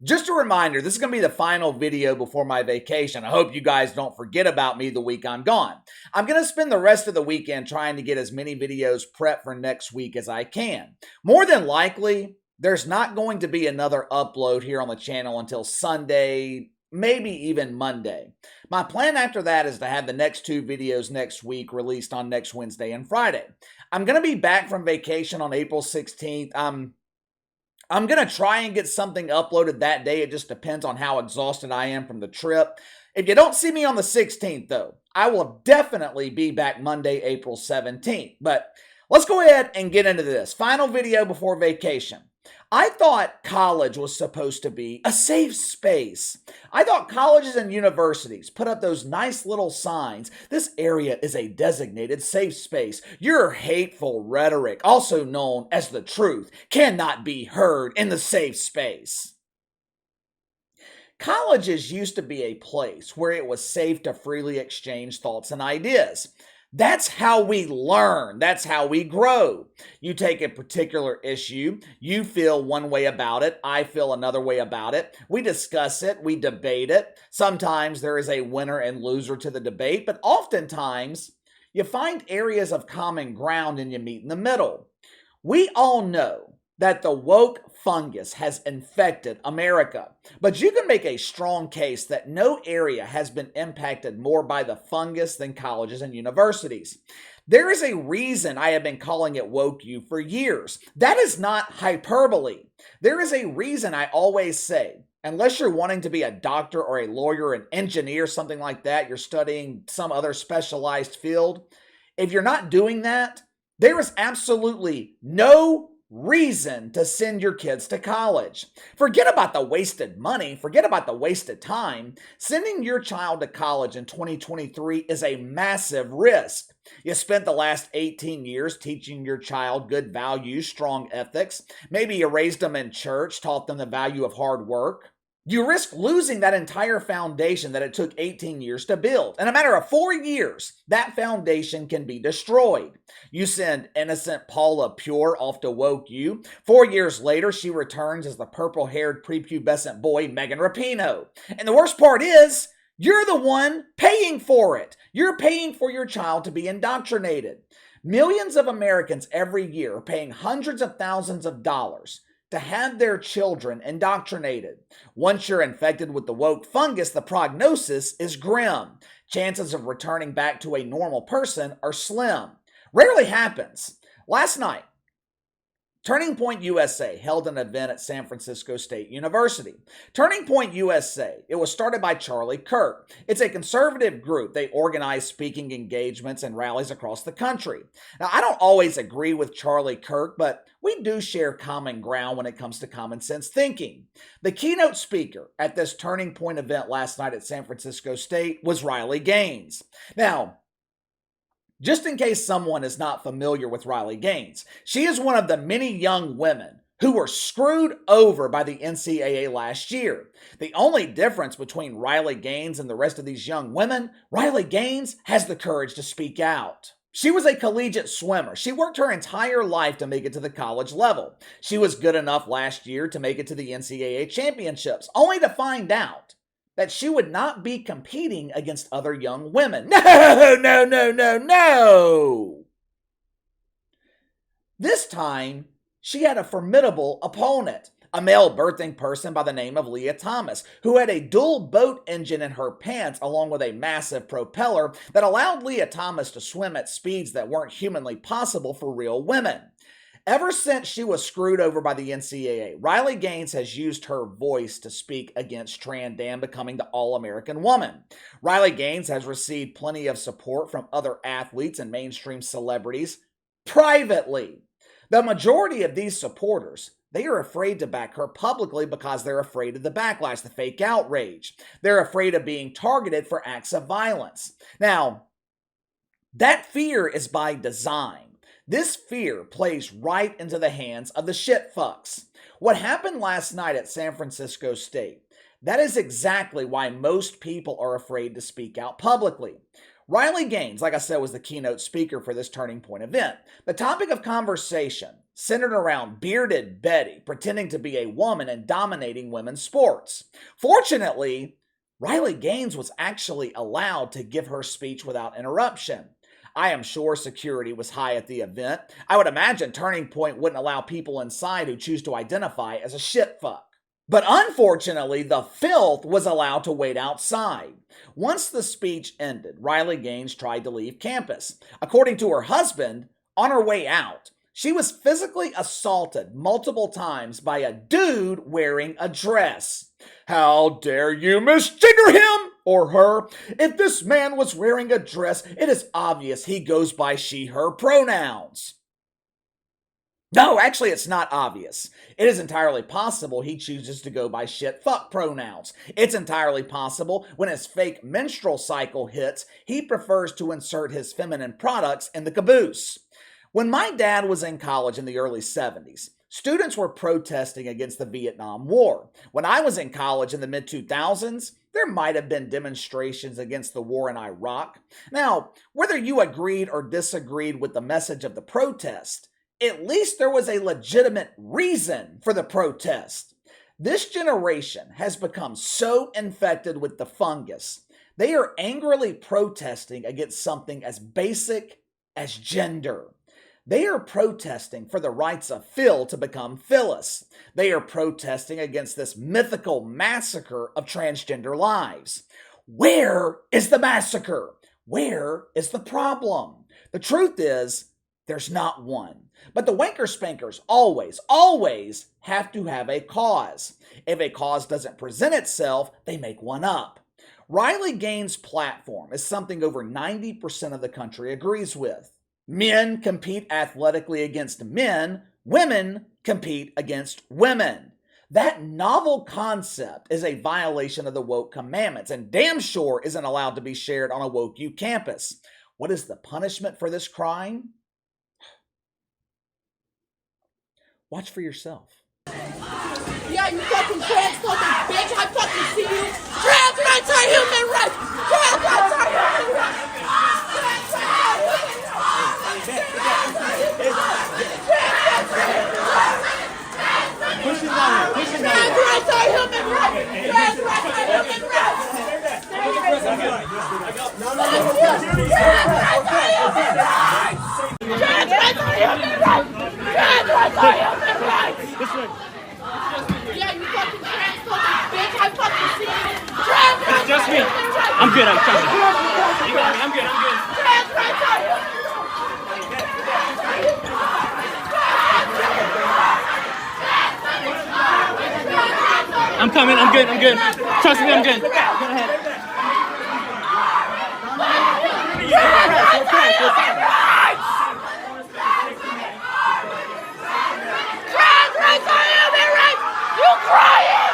Just a reminder, this is going to be the final video before my vacation. I hope you guys don't forget about me the week I'm gone. I'm going to spend the rest of the weekend trying to get as many videos prepped for next week as I can. More than likely, there's not going to be another upload here on the channel until Sunday, maybe even Monday. My plan after that is to have the next two videos next week released on next Wednesday and Friday. I'm going to be back from vacation on April 16th. I'm going to try and get something uploaded that day. It just depends on how exhausted I am from the trip. If you don't see me on the 16th, though, I will definitely be back Monday, April 17th. But let's go ahead and get into this. Final video before vacation. I thought college was supposed to be a safe space. I thought colleges and universities put up those nice little signs. This area is a designated safe space. Your hateful rhetoric, also known as the truth, cannot be heard in the safe space. Colleges used to be a place where it was safe to freely exchange thoughts and ideas. That's how we learn. That's how we grow. You take a particular issue, you feel one way about it, I feel another way about it. We discuss it, we debate it. Sometimes there is a winner and loser to the debate, but oftentimes you find areas of common ground and you meet in the middle. We all know that the woke fungus has infected America. But you can make a strong case that no area has been impacted more by the fungus than colleges and universities. There is a reason I have been calling it woke you for years. That is not hyperbole. There is a reason I always say, unless you're wanting to be a doctor or a lawyer, an engineer, something like that, you're studying some other specialized field. If you're not doing that, there is absolutely no reason to send your kids to college. Forget about the wasted money. Forget about the wasted time. Sending your child to college in 2023 is a massive risk. You spent the last 18 years teaching your child good values, strong ethics. Maybe you raised them in church, taught them the value of hard work. You risk losing that entire foundation that it took 18 years to build. In a matter of 4 years, that foundation can be destroyed. You send innocent Paula Pure off to woke you. 4 years later, she returns as the purple-haired prepubescent boy Megan Rapinoe. And the worst part is, you're the one paying for it. You're paying for your child to be indoctrinated. Millions of Americans every year are paying hundreds of thousands of dollars to have their children indoctrinated. Once you're infected with the woke fungus, the prognosis is grim. Chances of returning back to a normal person are slim. Rarely happens. Last night, Turning Point USA held an event at San Francisco State University. Turning Point USA, it was started by Charlie Kirk. It's a conservative group. They organize speaking engagements and rallies across the country. Now, I don't always agree with Charlie Kirk, but we do share common ground when it comes to common sense thinking. The keynote speaker at this Turning Point event last night at San Francisco State was Riley Gaines. Now, just in case someone is not familiar with Riley Gaines, she is one of the many young women who were screwed over by the NCAA last year. The only difference between Riley Gaines and the rest of these young women, Riley Gaines has the courage to speak out. She was a collegiate swimmer. She worked her entire life to make it to the college level. She was good enough last year to make it to the NCAA championships, only to find out that she would not be competing against other young women. No. This time, she had a formidable opponent, a male birthing person by the name of Leah Thomas, who had a dual boat engine in her pants along with a massive propeller that allowed Leah Thomas to swim at speeds that weren't humanly possible for real women. Ever since she was screwed over by the NCAA, Riley Gaines has used her voice to speak against Tran Dan becoming the All-American woman. Riley Gaines has received plenty of support from other athletes and mainstream celebrities privately. The majority of these supporters, they are afraid to back her publicly because they're afraid of the backlash, the fake outrage. They're afraid of being targeted for acts of violence. Now, that fear is by design. This fear plays right into the hands of the shit fucks. What happened last night at San Francisco State, that is exactly why most people are afraid to speak out publicly. Riley Gaines, like I said, was the keynote speaker for this Turning Point event. The topic of conversation centered around bearded Betty pretending to be a woman and dominating women's sports. Fortunately, Riley Gaines was actually allowed to give her speech without interruption. I am sure security was high at the event. I would imagine Turning Point wouldn't allow people inside who choose to identify as a shitfuck. But unfortunately, the filth was allowed to wait outside. Once the speech ended, Riley Gaines tried to leave campus. According to her husband, on her way out, she was physically assaulted multiple times by a dude wearing a dress. How dare you misgender him or her? If this man was wearing a dress, it is obvious he goes by she, her pronouns. No, actually, it's not obvious. It is entirely possible he chooses to go by shit fuck pronouns. It's entirely possible when his fake menstrual cycle hits, he prefers to insert his feminine products in the caboose. When my dad was in college in the early 70s, students were protesting against the Vietnam War. When I was in college in the mid-2000s, there might have been demonstrations against the war in Iraq. Now, whether you agreed or disagreed with the message of the protest, at least there was a legitimate reason for the protest. This generation has become so infected with the fungus, they are angrily protesting against something as basic as gender. They are protesting for the rights of Phil to become Phyllis. They are protesting against this mythical massacre of transgender lives. Where is the massacre? Where is the problem? The truth is, there's not one. But the wanker spankers always have to have a cause. If a cause doesn't present itself, they make one up. Riley Gaines' platform is something over 90% of the country agrees with. Men compete athletically against men. Women compete against women. That novel concept is a violation of the woke commandments and damn sure isn't allowed to be shared on a woke U campus. What is the punishment for this crime? Watch for yourself. Yeah, you fucking transphobic bitch. I fucking see you. Trans rights are human rights. Trans rights are human rights. Push it down. Push it down. Trans rights are human rights. Trans rights are human rights. Trans rights are human rights. Trans rights are human rights. Trans rights are human rights. Yeah, you fucking transphobic bitch. I fucking see you. Trans rights Just me. I'm good. I'm trust me. You got me. I'm good. Trans rights are human rights. I'm coming. I'm good. Trust me. I'm good. Go ahead. Trans rights are human rights. You crying?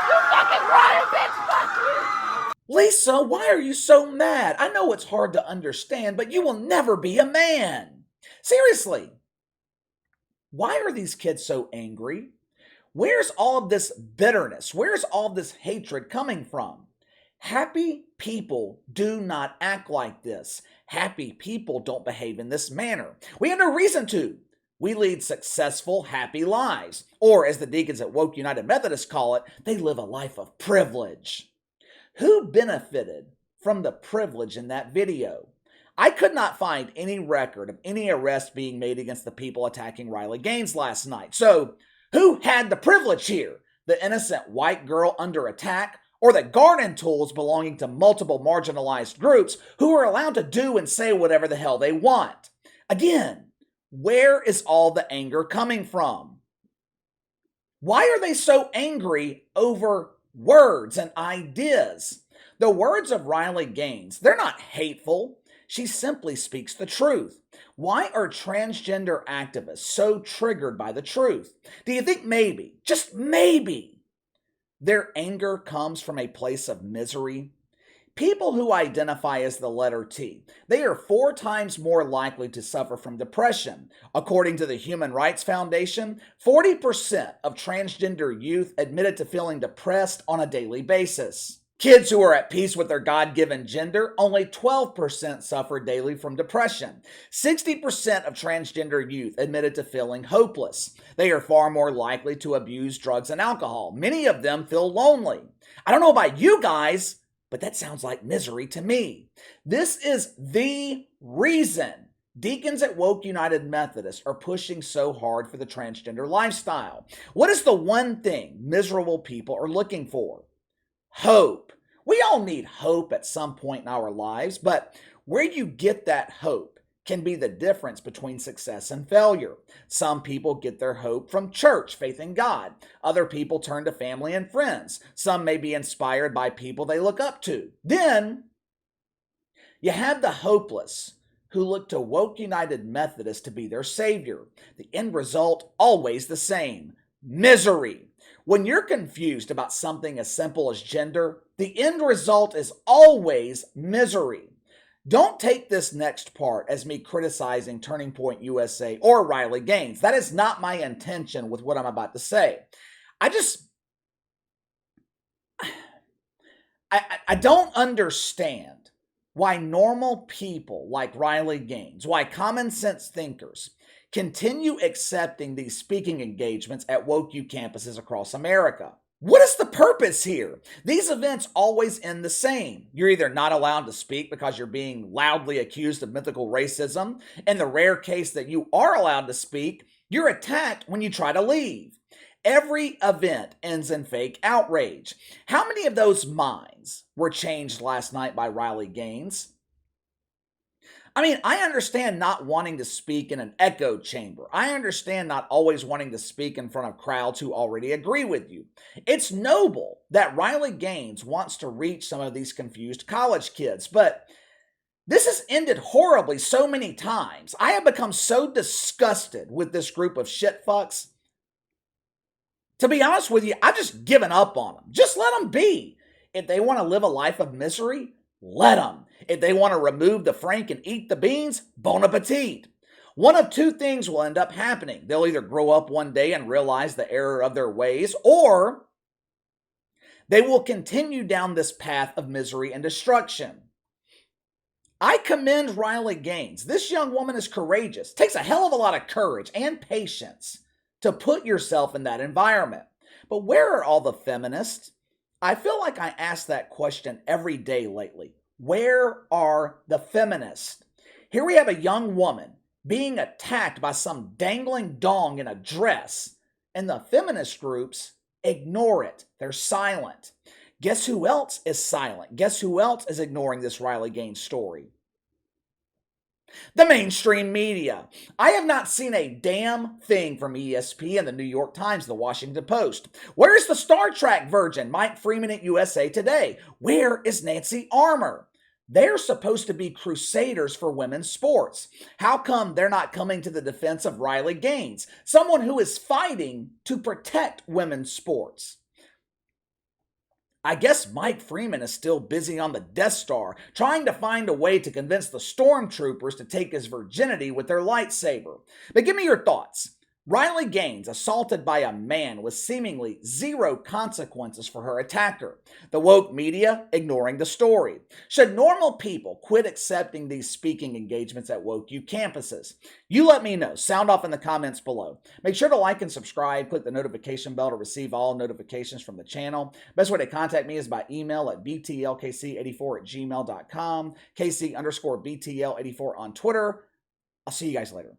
You fucking crying, bitch. Fuck you. Lisa, why are you so mad? I know it's hard to understand, but you will never be a man. Seriously, why are these kids so angry? Where's all of this bitterness? Where's all this hatred coming from? Happy people do not act like this. Happy people don't behave in this manner. We have no reason to. We lead successful, happy lives. Or as the deacons at Woke United Methodist call it, they live a life of privilege. Who benefited from the privilege in that video? I could not find any record of any arrest being made against the people attacking Riley Gaines last night. So, who had the privilege here? The innocent white girl under attack, or the garden tools belonging to multiple marginalized groups who are allowed to do and say whatever the hell they want? Again, where is all the anger coming from? Why are they so angry over words and ideas? The words of Riley Gaines, they're not hateful. She simply speaks the truth. Why are transgender activists so triggered by the truth? Do you think maybe, just maybe, their anger comes from a place of misery? People who identify as the letter T, they are 4 times more likely to suffer from depression. According to the Human Rights Foundation, 40% of transgender youth admitted to feeling depressed on a daily basis. Kids who are at peace with their God-given gender, only 12% suffer daily from depression. 60% of transgender youth admitted to feeling hopeless. They are far more likely to abuse drugs and alcohol. Many of them feel lonely. I don't know about you guys, but that sounds like misery to me. This is the reason deacons at Woke United Methodist are pushing so hard for the transgender lifestyle. What is the one thing miserable people are looking for? Hope. We all need hope at some point in our lives, but where you get that hope can be the difference between success and failure. Some people get their hope from church, faith in God. Other people turn to family and friends. Some may be inspired by people they look up to. Then you have the hopeless who look to Woke United Methodist to be their savior. The end result, always the same: misery. When you're confused about something as simple as gender, the end result is always misery. Don't take this next part as me criticizing Turning Point USA or Riley Gaines. That is not my intention with what I'm about to say. I don't understand why normal people like Riley Gaines, why common sense thinkers, continue accepting these speaking engagements at Woke U campuses across America. What is the purpose here? These events always end the same. You're either not allowed to speak because you're being loudly accused of mythical racism. In the rare case that you are allowed to speak, you're attacked when you try to leave. Every event ends in fake outrage. How many of those minds were changed last night by Riley Gaines? I mean, I understand not wanting to speak in an echo chamber. I understand not always wanting to speak in front of crowds who already agree with you. It's noble that Riley Gaines wants to reach some of these confused college kids, but this has ended horribly so many times. I have become so disgusted with this group of shitfucks. To be honest with you, I've just given up on them. Just let them be. If they want to live a life of misery, let them. If they want to remove the frank and eat the beans, bon appetit. One of two things will end up happening. They'll either grow up one day and realize the error of their ways, or they will continue down this path of misery and destruction. I commend Riley Gaines. This young woman is courageous. It takes a hell of a lot of courage and patience to put yourself in that environment. But where are all the feminists? I feel like I ask that question every day lately. Where are the feminists? Here we have a young woman being attacked by some dangling dong in a dress, and the feminist groups ignore it. They're silent. Guess who else is silent? Guess who else is ignoring this Riley Gaines story? The mainstream media. I have not seen a damn thing from ESP and the New York Times, the Washington Post. Where's the Star Trek virgin, Mike Freeman at USA Today? Where is Nancy Armour? They're supposed to be crusaders for women's sports. How come they're not coming to the defense of Riley Gaines, someone who is fighting to protect women's sports? I guess Mike Freeman is still busy on the Death Star, trying to find a way to convince the stormtroopers to take his virginity with their lightsaber. But give me your thoughts. Riley Gaines assaulted by a man with seemingly zero consequences for her attacker. The woke media ignoring the story. Should normal people quit accepting these speaking engagements at Woke U campuses? You let me know. Sound off in the comments below. Make sure to like and subscribe. Click the notification bell to receive all notifications from the channel. Best way to contact me is by email at btlkc84@gmail.com, KC_BTL84 on Twitter. I'll see you guys later.